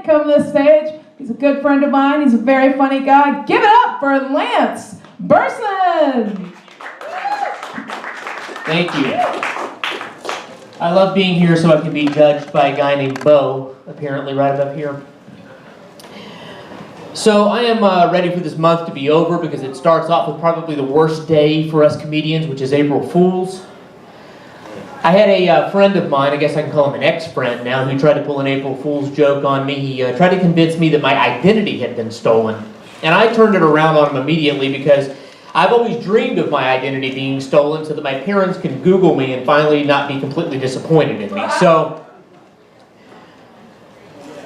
come to the stage. He's a good friend of mine. He's a very funny guy. Give it up for Lance Burson. Thank you. I love being here so I can be judged by a guy named Bo, apparently right above here. So I am ready for this month to be over because it starts off with probably the worst day for us comedians, which is April Fool's. I had a friend of mine, I guess I can call him an ex-friend now, who tried to pull an April Fool's joke on me. He tried to convince me that my identity had been stolen. And I turned it around on him immediately because I've always dreamed of my identity being stolen so that my parents can Google me and finally not be completely disappointed in me. So,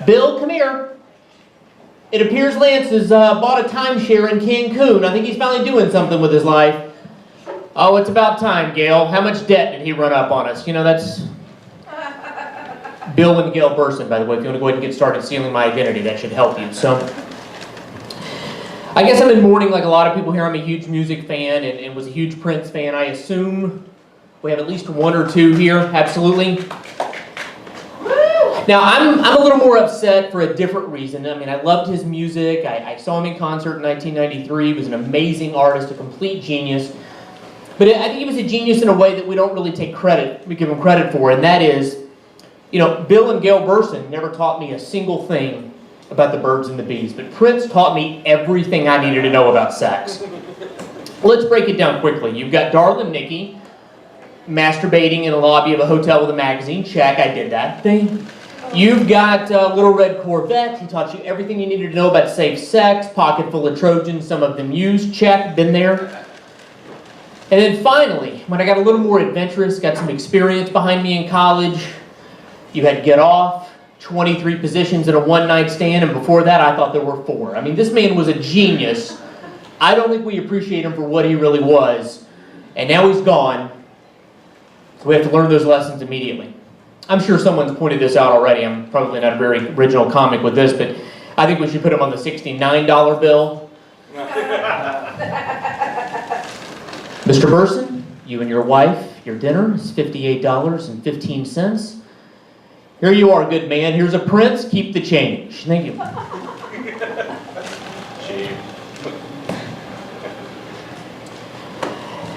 Bill, come here. It appears Lance has bought a timeshare in Cancun. I think he's finally doing something with his life. Oh, it's about time, Gail. How much debt did he run up on us? You know, that's Bill and Gail Burson, by the way. If you want to go ahead and get started stealing my identity, that should help you. So, I guess I'm in mourning like a lot of people here. I'm a huge music fan and was a huge Prince fan. I assume we have at least one or two here. Absolutely. Now, I'm a little more upset for a different reason. I mean, I loved his music. I saw him in concert in 1993. He was an amazing artist, a complete genius. But I think he was a genius in a way that we don't really take credit, we give him credit for, and that is, you know, Bill and Gail Burson never taught me a single thing about the birds and the bees, but Prince taught me everything I needed to know about sex. Let's break it down quickly. You've got Darlin' Nikki masturbating in the lobby of a hotel with a magazine. Check, I did that thing. You've got Little Red Corvette. He taught you everything you needed to know about safe sex. Pocket full of Trojans, some of them used. Check, been there. And then finally, when I got a little more adventurous, got some experience behind me in college, you had Get Off, 23 positions in a one-night stand, and before that I thought there were 4. I mean, this man was a genius. I don't think we appreciate him for what he really was. And now he's gone, so we have to learn those lessons immediately. I'm sure someone's pointed this out already. I'm probably not a very original comic with this, but I think we should put him on the $69 bill. Mr. Burson, you and your wife, your dinner is $58.15. Here you are, good man. Here's a Prince. Keep the change. Thank you.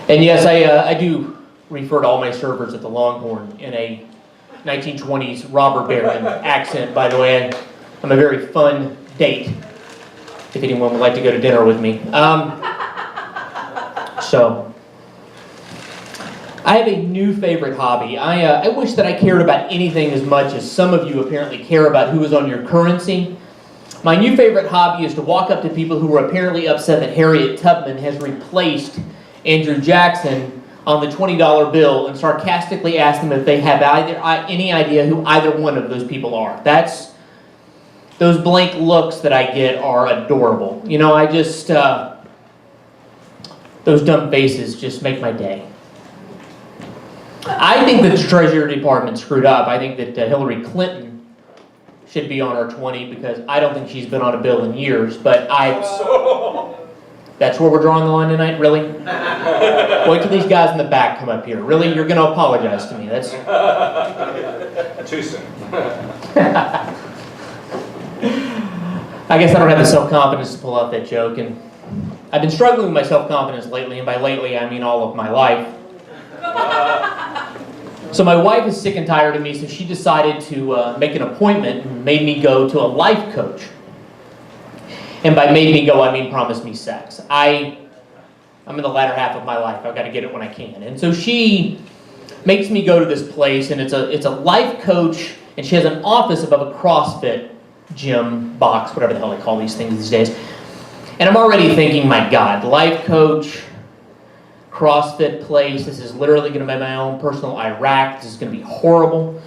And yes, I do refer to all my servers at the Longhorn in a 1920s robber baron accent, by the way. I'm a very fun date, if anyone would like to go to dinner with me. I have a new favorite hobby. I wish that I cared about anything as much as some of you apparently care about who is on your currency. My new favorite hobby is to walk up to people who are apparently upset that Harriet Tubman has replaced Andrew Jackson on the $20 bill and sarcastically ask them if they have any idea who either one of those people are. Those blank looks that I get are adorable. You know, those dumb faces just make my day. I think that the Treasury Department screwed up. I think that Hillary Clinton should be on our 20 because I don't think she's been on a bill in years, but that's where we're drawing the line tonight? Really? Wait till these guys in the back come up here. Really? You're going to apologize to me? That's too soon. I guess I don't have the self-confidence to pull out that joke, and I've been struggling with my self-confidence lately, and by lately I mean all of my life. So my wife is sick and tired of me, so she decided to make an appointment and made me go to a life coach. And by made me go, I mean promised me sex. I'm in the latter half of my life. I've got to get it when I can. And so she makes me go to this place, and it's a life coach, and she has an office above a CrossFit gym box, whatever the hell they call these things these days. And I'm already thinking, my God, life coach, CrossFit place, this is literally going to be my own personal Iraq. This is going to be horrible.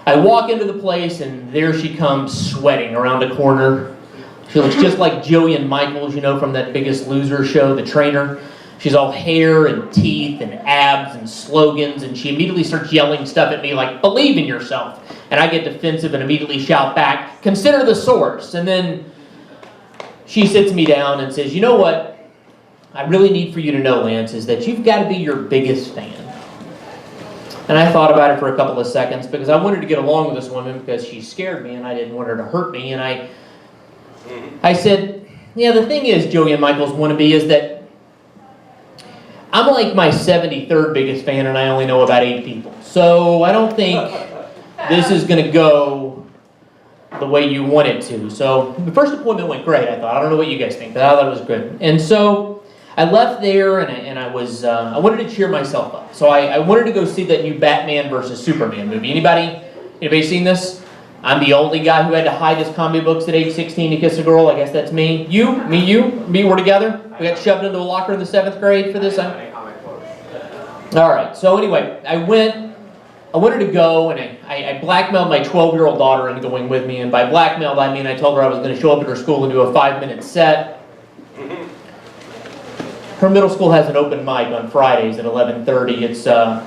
I walk into the place, and there she comes sweating around a corner. She looks just like Jillian Michaels, you know, from that Biggest Loser show, the trainer. She's all hair and teeth and abs and slogans, and she immediately starts yelling stuff at me like, believe in yourself. And I get defensive and immediately shout back, consider the source. And then she sits me down and says, you know what I really need for you to know, Lance, is that you've got to be your biggest fan. And I thought about it for a couple of seconds because I wanted to get along with this woman because she scared me and I didn't want her to hurt me. And I said, yeah, the thing is, Joey and Michael's wannabe, is that I'm like my 73rd biggest fan and I only know about 8 people. So I don't think this is going to go the way you want it to. So the first appointment went great, I thought. I don't know what you guys think, but I thought it was good. And so I left there and I wanted to cheer myself up. So I wanted to go see that new Batman versus Superman movie. Anybody seen this? I'm the only guy who had to hide his comic books at age 16 to kiss a girl. I guess that's me. You, me, we're together. We got shoved into a locker in the 7th grade for this. All right. So anyway, I wanted to go, and I blackmailed my 12-year-old daughter into going with me. And by blackmailed, I mean I told her I was going to show up at her school and do a 5-minute set. Her middle school has an open mic on Fridays at 11:30. It's, I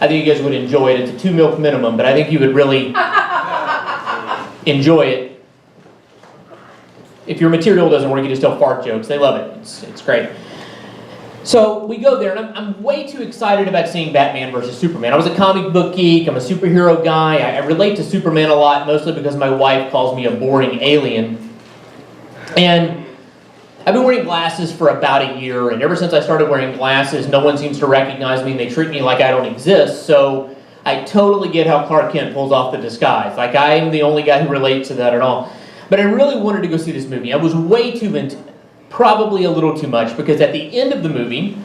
think you guys would enjoy it. It's a 2 milk minimum, but I think you would really enjoy it. If your material doesn't work, you just tell fart jokes. They love it. It's great. So we go there, and I'm way too excited about seeing Batman versus Superman. I was a comic book geek. I'm a superhero guy. I relate to Superman a lot, mostly because my wife calls me a boring alien. And I've been wearing glasses for about a year, and ever since I started wearing glasses, no one seems to recognize me, and they treat me like I don't exist. So I totally get how Clark Kent pulls off the disguise. Like, I am the only guy who relates to that at all. But I really wanted to go see this movie. I was way too into it. Probably a little too much, because at the end of the movie,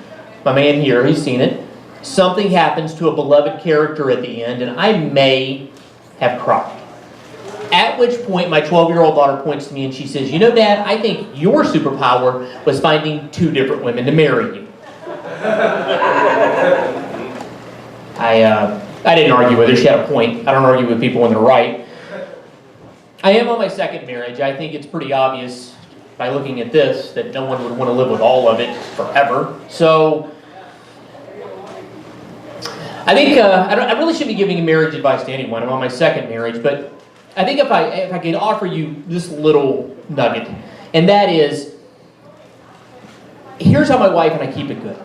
my man here, he's seen it, something happens to a beloved character at the end, and I may have cried. At which point, my 12-year-old daughter points to me and she says, you know, Dad, I think your superpower was finding 2 different women to marry you. I didn't argue with her. She had a point. I don't argue with people when they're right. I am on my 2nd marriage. I think it's pretty obvious by looking at this that no one would want to live with all of it forever. So I think I really shouldn't be giving marriage advice to anyone. I'm on my 2nd marriage, but I think if I could offer you this little nugget, and that is, here's how my wife and I keep it good.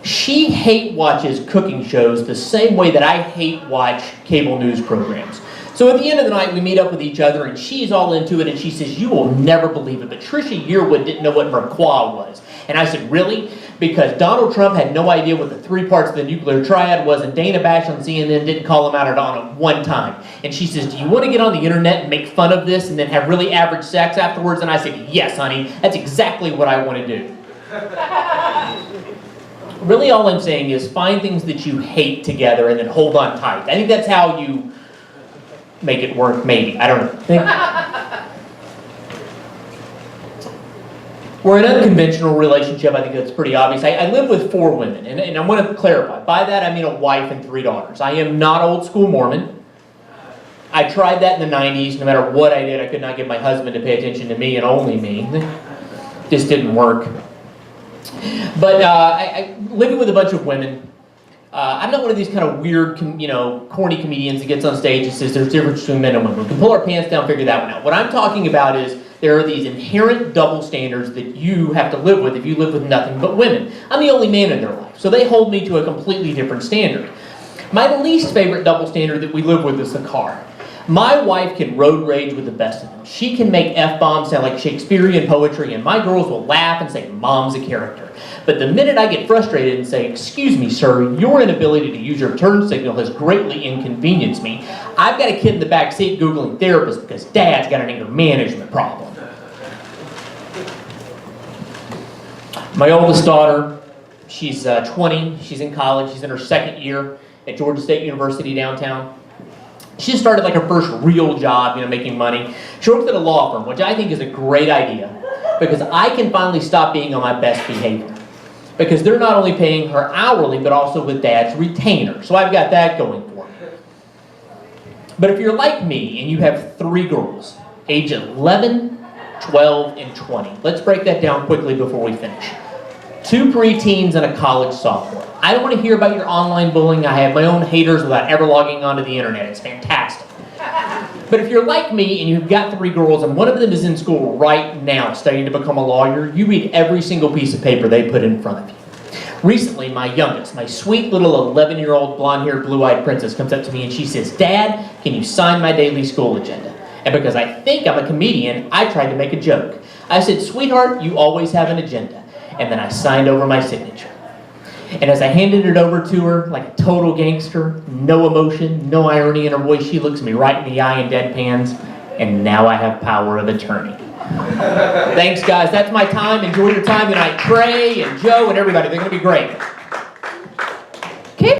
She hate watches cooking shows the same way that I hate watch cable news programs. So at the end of the night, we meet up with each other, and she's all into it, and she says, you will never believe it, but Trisha Yearwood didn't know what Merquois was. And I said, really? Because Donald Trump had no idea what the 3 parts of the nuclear triad was, and Dana Bash on CNN didn't call him out on it one time. And she says, do you want to get on the internet and make fun of this and then have really average sex afterwards? And I said, yes, honey, that's exactly what I want to do. Really all I'm saying is find things that you hate together and then hold on tight. I think that's how you make it work, maybe. I don't know. We're in an unconventional relationship. I think that's pretty obvious. I live with 4 women, and I want to clarify. By that, I mean a wife and 3 daughters. I am not old school Mormon. I tried that in the 90s. No matter what I did, I could not get my husband to pay attention to me and only me. This didn't work. But I living with a bunch of women. I'm not one of these kind of weird, corny comedians that gets on stage and says there's a difference between men and women. We can pull our pants down, figure that one out. What I'm talking about is there are these inherent double standards that you have to live with if you live with nothing but women. I'm the only man in their life, so they hold me to a completely different standard. My least favorite double standard that we live with is the car. My wife can road rage with the best of them. She can make F-bombs sound like Shakespearean poetry, and my girls will laugh and say, Mom's a character. But the minute I get frustrated and say, excuse me, sir, your inability to use your turn signal has greatly inconvenienced me, I've got a kid in the back seat Googling therapist because Dad's got an anger management problem. My oldest daughter, she's 20, she's in college, she's in her 2nd year at Georgia State University downtown. She just started like her first real job, making money. She works at a law firm, which I think is a great idea because I can finally stop being on my best behavior. Because they're not only paying her hourly, but also with Dad's retainer. So I've got that going for me. But if you're like me and you have 3 girls, age 11, 12, and 20, let's break that down quickly before we finish. 2 preteens and a college sophomore. I don't want to hear about your online bullying. I have my own haters without ever logging onto the internet. It's fantastic. But if you're like me and you've got 3 girls and one of them is in school right now studying to become a lawyer, you read every single piece of paper they put in front of you. Recently, my youngest, my sweet little 11-year-old blonde-haired, blue-eyed princess comes up to me and she says, "Dad, can you sign my daily school agenda?" And because I think I'm a comedian, I tried to make a joke. I said, "Sweetheart, you always have an agenda." And then I signed over my signature. And as I handed it over to her, like a total gangster, no emotion, no irony in her voice, she looks me right in the eye and deadpans, and now I have power of attorney. Thanks, guys. That's my time. Enjoy your time tonight. Trey and Joe and everybody. They're going to be great.